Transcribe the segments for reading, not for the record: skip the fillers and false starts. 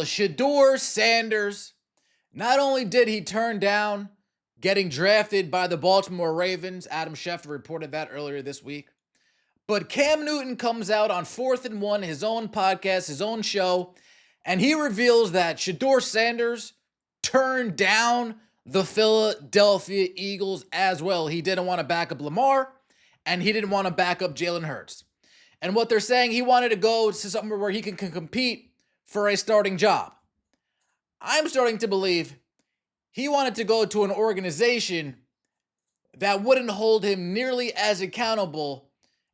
Shedeur Sanders. Not only did he turn down getting drafted by the Baltimore Ravens, Adam Schefter reported that earlier this week, but Cam Newton comes out on 4th and 1, his own podcast, his own show, and he reveals that Shedeur Sanders turned down the Philadelphia Eagles as well. He didn't want to back up Lamar, and he didn't want to back up Jalen Hurts. And what they're saying, he wanted to go to somewhere where he can compete for a starting job. I'm starting to believe he wanted to go to an organization that wouldn't hold him nearly as accountable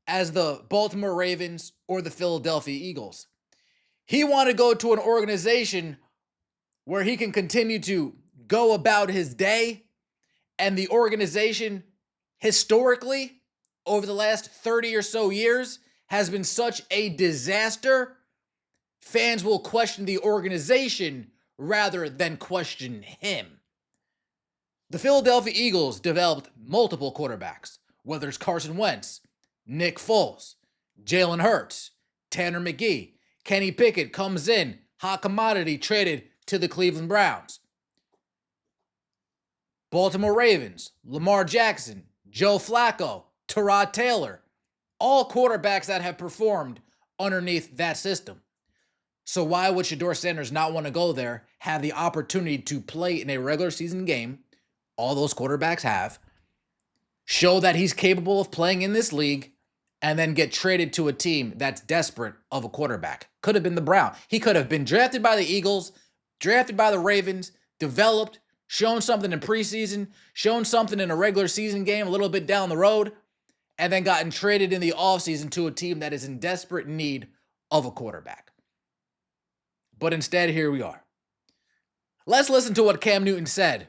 as the Baltimore Ravens or the Philadelphia Eagles. He wanted to go to an organization where he can continue to go about his day, and the organization historically over the last 30 or so years has been such a disaster, fans will question the organization rather than question him. The Philadelphia Eagles developed multiple quarterbacks, whether it's Carson Wentz, Nick Foles, Jalen Hurts, Tanner McGee. Kenny Pickett comes in, hot commodity, traded to the Cleveland Browns. Baltimore Ravens, Lamar Jackson, Joe Flacco, Tyrod Taylor, all quarterbacks that have performed underneath that system. So why would Shedeur Sanders not want to go there, have the opportunity to play in a regular season game? All those quarterbacks have. Show that he's capable of playing in this league, and then get traded to a team that's desperate of a quarterback. Could have been the Browns. He could have been drafted by the Eagles, drafted by the Ravens, developed, shown something in preseason, shown something in a regular season game a little bit down the road, and then gotten traded in the offseason to a team that is in desperate need of a quarterback. But instead, here we are. Let's listen to what Cam Newton said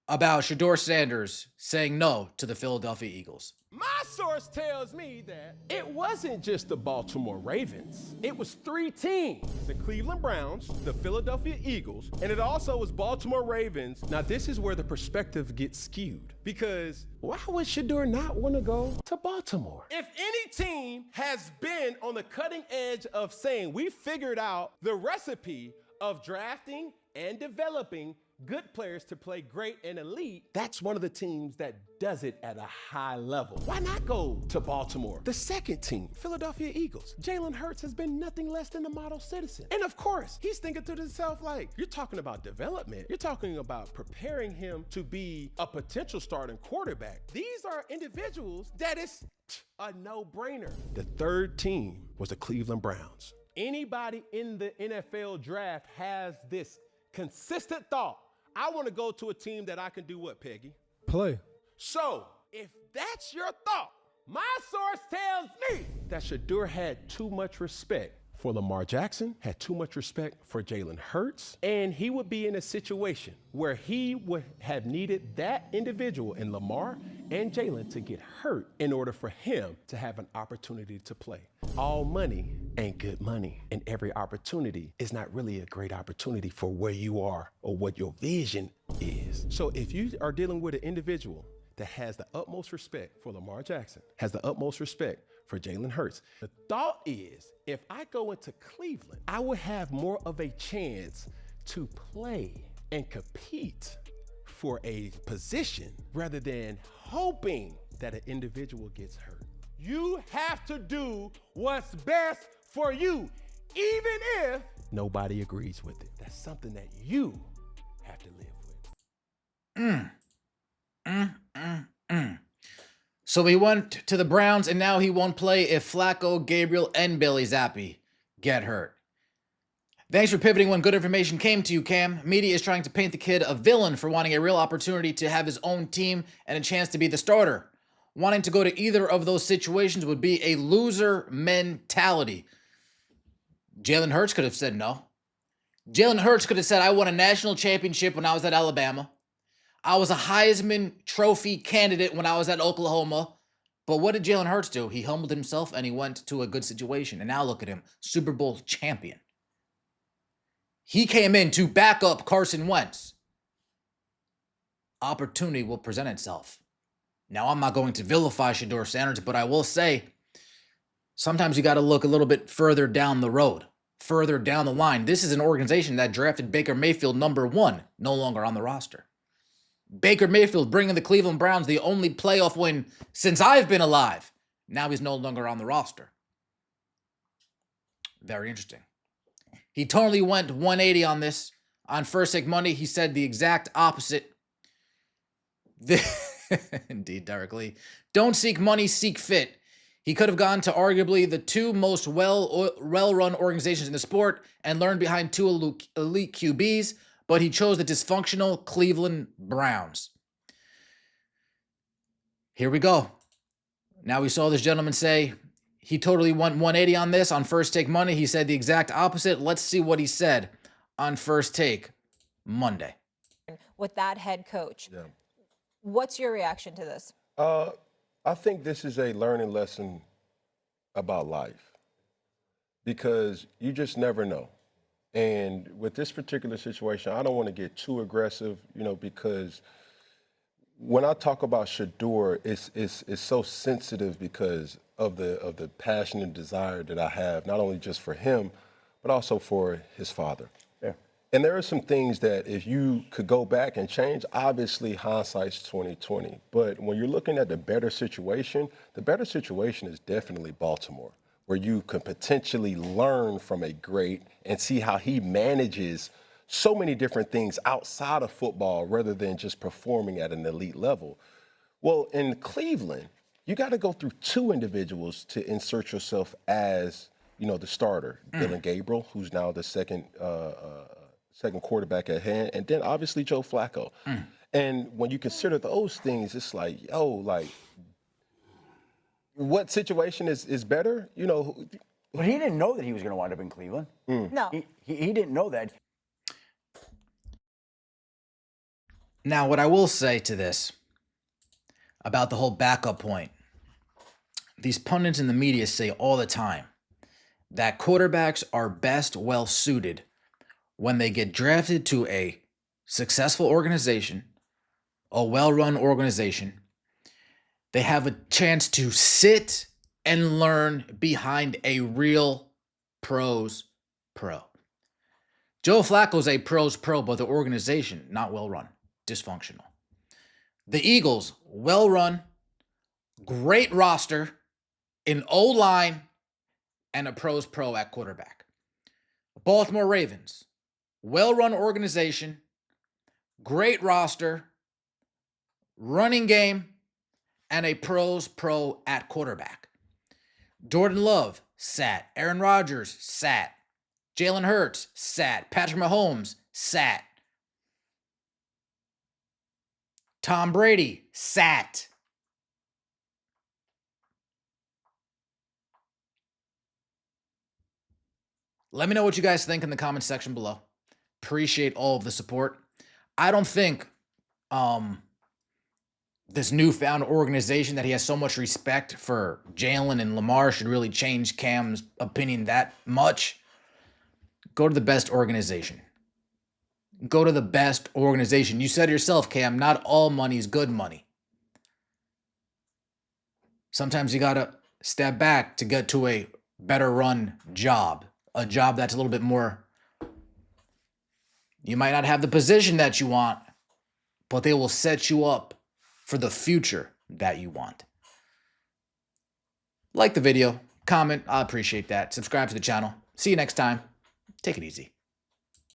about Shedeur Sanders saying no to the Philadelphia Eagles. My source tells me that it wasn't just the Baltimore Ravens. It was three teams: the Cleveland Browns, the Philadelphia Eagles, and it also was Baltimore Ravens. Now, this is where the perspective gets skewed, because why would Shedeur not want to go to Baltimore? If any team has been on the cutting edge of saying we figured out the recipe of drafting and developing good players to play great and elite, that's one of the teams that does it at a high level. Why not go to Baltimore? The second team, Philadelphia Eagles. Jalen Hurts has been nothing less than a model citizen. And of course, he's thinking to himself, like, you're talking about development. You're talking about preparing him to be a potential starting quarterback. These are individuals that is a no-brainer. The third team was the Cleveland Browns. Anybody in the NFL draft has this consistent thought: I want to go to a team that I can do what, Peggy? Play. So, if that's your thought, my source tells me that Shedeur had too much respect for Lamar Jackson, had too much respect for Jalen Hurts, and he would be in a situation where he would have needed that individual in Lamar and Jalen to get hurt in order for him to have an opportunity to play. All money ain't good money, and every opportunity is not really a great opportunity for where you are or what your vision is. So if you are dealing with an individual that has the utmost respect for Lamar Jackson, has the utmost respect for Jalen Hurts, the thought is, if I go into Cleveland, I would have more of a chance to play and compete for a position rather than hoping that an individual gets hurt. You have to do what's best for you, even if nobody agrees with it. That's something that you have to live with. So he went to the Browns, and now he won't play if Flacco, Gabriel, and Bailey Zappi get hurt. Thanks for pivoting when good information came to you, Cam. Media is trying to paint the kid a villain for wanting a real opportunity to have his own team and a chance to be the starter. Wanting to go to either of those situations would be a loser mentality. Jalen Hurts could have said no. Jalen Hurts could have said, I won a national championship when I was at Alabama. I was a Heisman Trophy candidate when I was at Oklahoma. But what did Jalen Hurts do? He humbled himself and he went to a good situation. And now look at him, Super Bowl champion. He came in to back up Carson Wentz. Opportunity will present itself. Now, I'm not going to vilify Shedeur Sanders, but I will say Sometimes you got to look a little bit further down the road, further down the line. This is an organization that drafted Baker Mayfield #1, no longer on the roster. Baker Mayfield bringing the Cleveland Browns the only playoff win since I've been alive. Now he's no longer on the roster. Very interesting. He totally went 180 on this. On First Take Monday, he said the exact opposite. Indeed, Derek Lee. Don't seek money, seek fit. He could have gone to arguably the two most well-run organizations in the sport and learned behind two elite QBs, but he chose the dysfunctional Cleveland Browns. Here we go. Now we saw this gentleman say he totally went 180 on this. On First Take Monday, he said the exact opposite. Let's see what he said on First Take Monday. With that head coach. Yeah. What's your reaction to this? I think this is a learning lesson about life because you just never know. And with this particular situation, I don't want to get too aggressive, because when I talk about Shedeur, it's so sensitive because of the passion and desire that I have, not only just for him, but also for his father. Yeah. And there are some things that if you could go back and change, obviously hindsight's 2020. But when you're looking at the better situation is definitely Baltimore, where you can potentially learn from a great and see how he manages so many different things outside of football rather than just performing at an elite level. Well, in Cleveland, you got to go through two individuals to insert yourself as, the starter. Dylan Gabriel, who's now the second quarterback at hand, and then obviously Joe Flacco. And when you consider those things, it's like, what situation is better? But he didn't know that he was going to wind up in Cleveland. No. He didn't know that. Now, what I will say to this about the whole backup point, these pundits in the media say all the time that quarterbacks are best well-suited when they get drafted to a successful organization, a well-run organization. They have a chance to sit and learn behind a real pros pro. Joe Flacco's a pros pro, but the organization, not well-run, dysfunctional. The Eagles, well-run, great roster, an O-line, and a pros pro at quarterback. Baltimore Ravens, well-run organization, great roster, running game, and a pros pro at quarterback. Jordan Love, sat. Aaron Rodgers, sat. Jalen Hurts, sat. Patrick Mahomes, sat. Tom Brady, sat. Let me know what you guys think in the comment section below. Appreciate all of the support. I don't think this newfound organization that he has so much respect for Jalen and Lamar should really change Cam's opinion that much. Go to the best organization. Go to the best organization. You said yourself, Cam, not all money is good money. Sometimes you got to step back to get to a better run job. A job that's a little bit more, you might not have the position that you want, but they will set you up for the future that you want. Like the video, comment, I appreciate that. Subscribe to the channel. See you next time. Take it easy.